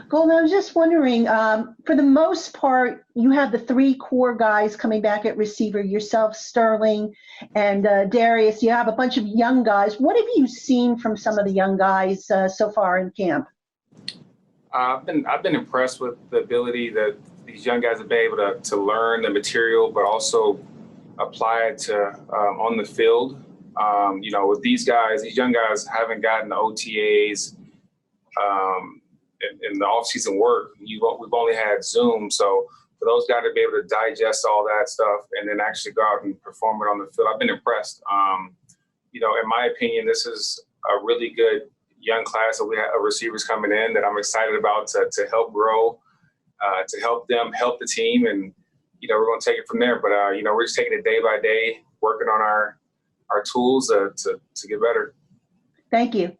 Golden, I was just wondering, for the most part, you have the three core guys coming back at receiver, yourself, Sterling, and Darius. You have a bunch of young guys. What have you seen from some of the young guys so far in camp? I've been impressed with the ability that these young guys have been able to learn the material, but also apply it to on the field. With these guys, these young guys haven't gotten the OTAs in the off-season work. We've only had Zoom, so for those guys to be able to digest all that stuff and then actually go out and perform it on the field, I've been impressed. In my opinion, this is a really good young class that we have receivers coming in that I'm excited about to help grow, to help them help the team, and we're going to take it from there. But we're just taking it day by day, working on our tools to get better. Thank you.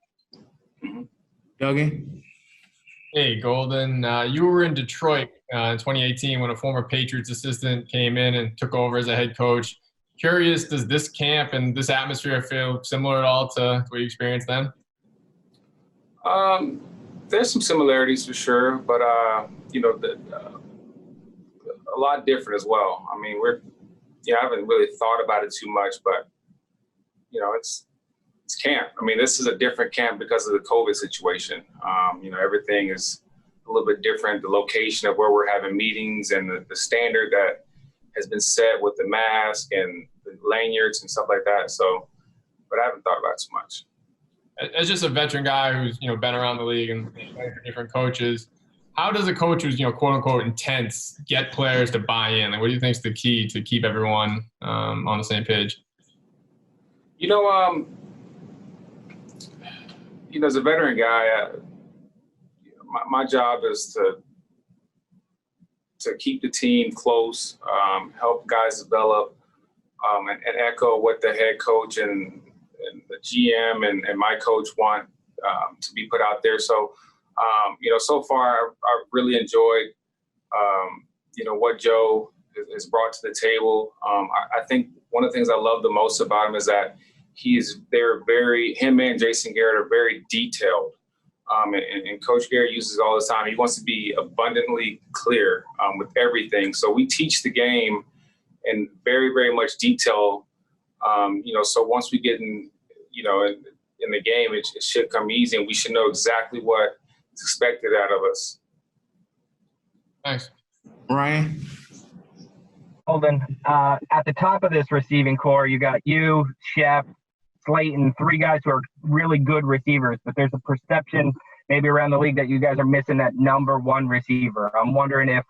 Dougie? Hey, Golden. You were in Detroit in 2018 when a former Patriots assistant came in and took over as a head coach. Curious, does this camp and this atmosphere feel similar at all to what you experienced then? There's some similarities for sure, but a lot different as well. I mean, I haven't really thought about it too much, but it's camp. I mean, this is a different camp because of the COVID situation. Everything is a little bit different. The location of where we're having meetings and the standard that has been set with the mask and the lanyards and stuff like that. So, but I haven't thought about it too much. As just a veteran guy who's been around the league and different coaches, how does a coach who's quote unquote intense get players to buy in? Like, what do you think is the key to keep everyone on the same page? As a veteran guy, my job is to keep the team close, help guys develop, and echo what the head coach and the GM and my coach want to be put out there. So, so far I've really enjoyed, what Joe has brought to the table. I think one of the things I love the most about him is that him and Jason Garrett are very detailed. And Coach Garrett uses it all the time. He wants to be abundantly clear with everything. So we teach the game in very, very much detail. So once we get in the game, it should come easy, and we should know exactly what is expected out of us. Thanks. Ryan? Golden, at the top of this receiving core, you got you, Shep, Slayton, three guys who are really good receivers, but there's a perception maybe around the league that you guys are missing that number one receiver. I'm wondering if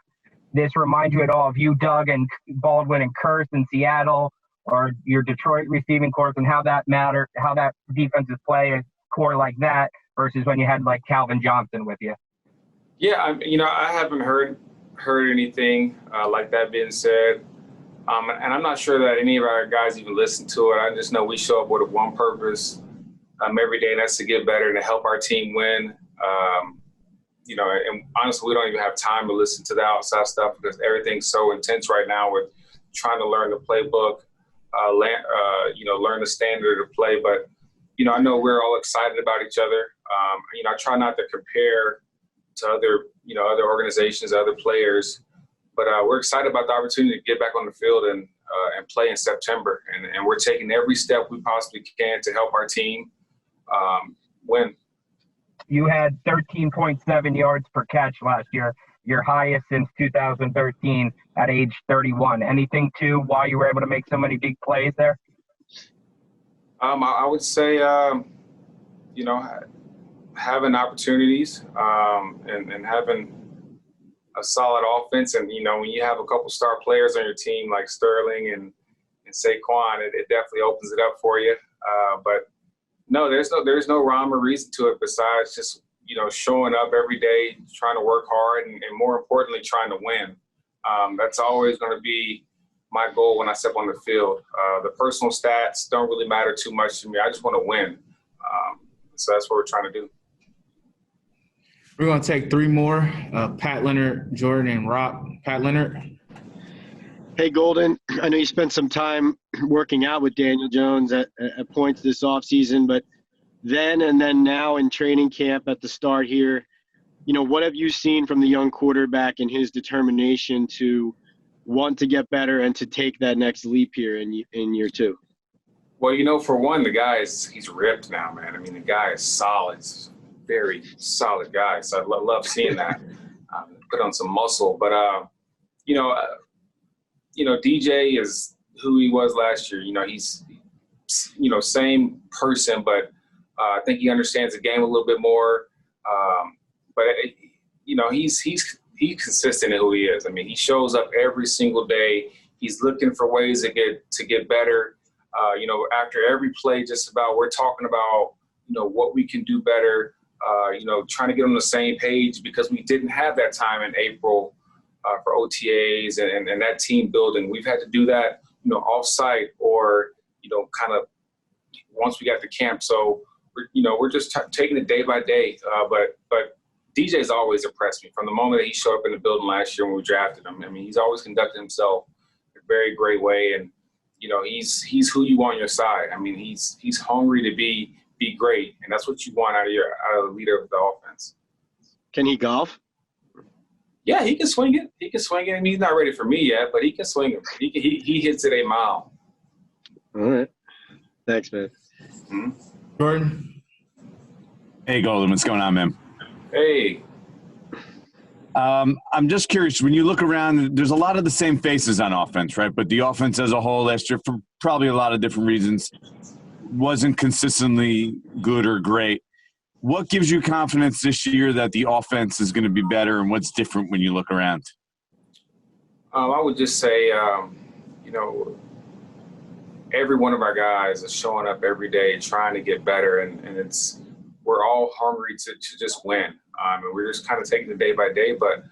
this reminds you at all of you, Doug, and Baldwin and Kurtz in Seattle, or your Detroit receiving corps, and how that defenses play a core like that versus when you had like Calvin Johnson with you. Yeah, I haven't heard anything like that being said. And I'm not sure that any of our guys even listen to it. I just know we show up with one purpose every day, and that's to get better and to help our team win. And honestly, we don't even have time to listen to the outside stuff because everything's so intense right now with trying to learn the playbook, learn the standard of play. But, I know we're all excited about each other. I try not to compare to other organizations, other players. But we're excited about the opportunity to get back on the field and play in September. And we're taking every step we possibly can to help our team win. You had 13.7 yards per catch last year, your highest since 2013 at age 31. Anything to why you were able to make so many big plays there? I would say, having opportunities and having a solid offense. And, when you have a couple star players on your team like Sterling and Saquon, it definitely opens it up for you. But no, there's no rhyme or reason to it besides just, showing up every day, trying to work hard, and more importantly, trying to win. That's always going to be my goal when I step on the field. The personal stats don't really matter too much to me. I just want to win. So that's what we're trying to do. We're going to take three more, Pat Leonard, Jordan, and Rock. Pat Leonard. Hey, Golden, I know you spent some time working out with Daniel Jones at points this offseason, but then and now in training camp at the start here, what have you seen from the young quarterback and his determination to want to get better and to take that next leap here in year two? Well, for one, he's ripped now, man. I mean, the guy is solid. He's a very solid guy. So I love seeing that. Put on some muscle. But, DJ is who he was last year. He's, same person, but I think he understands the game a little bit more. But he's consistent in who he is. I mean, he shows up every single day. He's looking for ways to get better. After every play, just about we're talking about what we can do better. Trying to get on the same page because we didn't have that time in April for OTAs and that team building. We've had to do that off-site or kind of once we got to camp. So we're just taking it day by day. But DJ's always impressed me from the moment that he showed up in the building last year when we drafted him. I mean, he's always conducted himself in a very great way, and he's who you want on your side. I mean, he's hungry to be great, and that's what you want out of the leader of the offense. Can he golf? Yeah, he can swing it. I mean, he's not ready for me yet, but he can swing it. He hits it a mile. All right. Thanks, man. Mm-hmm. Jordan? Hey, Golden, what's going on, man? Hey. I'm just curious, when you look around, there's a lot of the same faces on offense, right? But the offense as a whole last year, for probably a lot of different reasons, wasn't consistently good or great. What gives you confidence this year that the offense is going to be better, and what's different when you look around? I would just say, every one of our guys is showing up every day trying to get better, and we're all hungry to just win. And we're just kind of taking it day by day. But,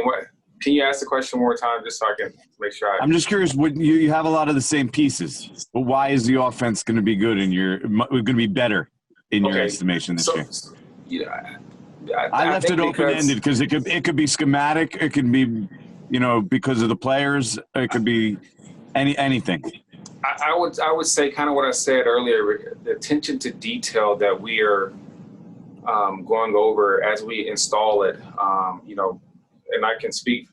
what? Can you ask the question one more time just so I can make sure I'm just curious. You have a lot of the same pieces, but why is the offense going to be good going to be better in your estimation this year? I left it open-ended because it could be schematic. It could be, because of the players. It could be anything. I would say kind of what I said earlier, the attention to detail that we are going over as we install it, and I can speak,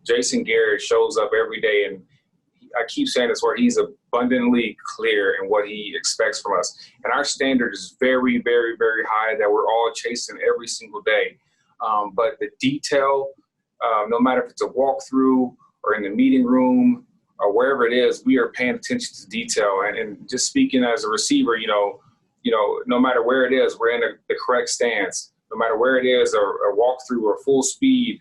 Jason Garrett shows up every day, and I keep saying this, where he's abundantly clear in what he expects from us. And our standard is very, very, very high that we're all chasing every single day. But the detail, no matter if it's a walkthrough or in the meeting room or wherever it is, we are paying attention to detail. And just speaking as a receiver, no matter where it is, we're in the correct stance. No matter where it is, or walkthrough or full speed,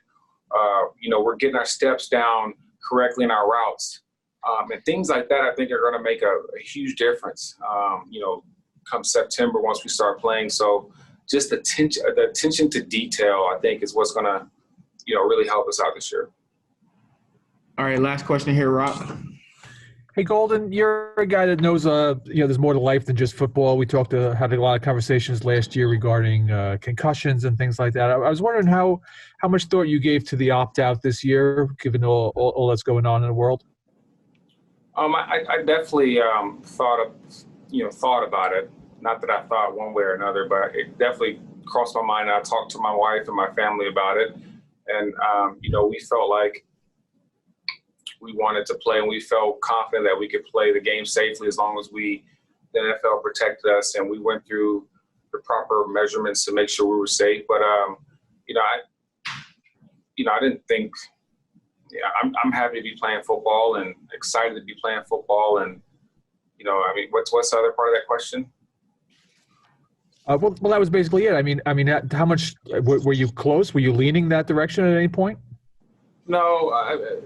we're getting our steps down correctly in our routes. And things like that, I think, are going to make a huge difference, come September once we start playing. So just the attention to detail, I think, is what's going to, really help us out this year. All right, last question here, Rob. Hey, Golden, you're a guy that knows, there's more to life than just football. We had a lot of conversations last year regarding concussions and things like that. I was wondering how much thought you gave to the opt-out this year, given all that's going on in the world. I definitely thought about it. Not that I thought one way or another, but it definitely crossed my mind. I talked to my wife and my family about it, and we felt like we wanted to play, and we felt confident that we could play the game safely as long as the NFL protected us, and we went through the proper measurements to make sure we were safe. But I didn't think. Yeah, I'm happy to be playing football and excited to be playing football, and what's the other part of that question? Well, that was basically it. I mean, how much were you close? Were you leaning that direction at any point? No,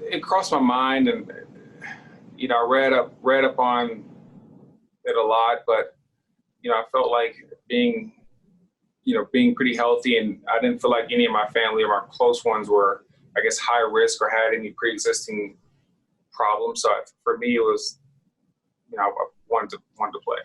it crossed my mind, and I read up on it a lot, but I felt like being pretty healthy, and I didn't feel like any of my family or my close ones were, I guess, high risk or had any pre-existing problems. So for me, it was, I wanted to play.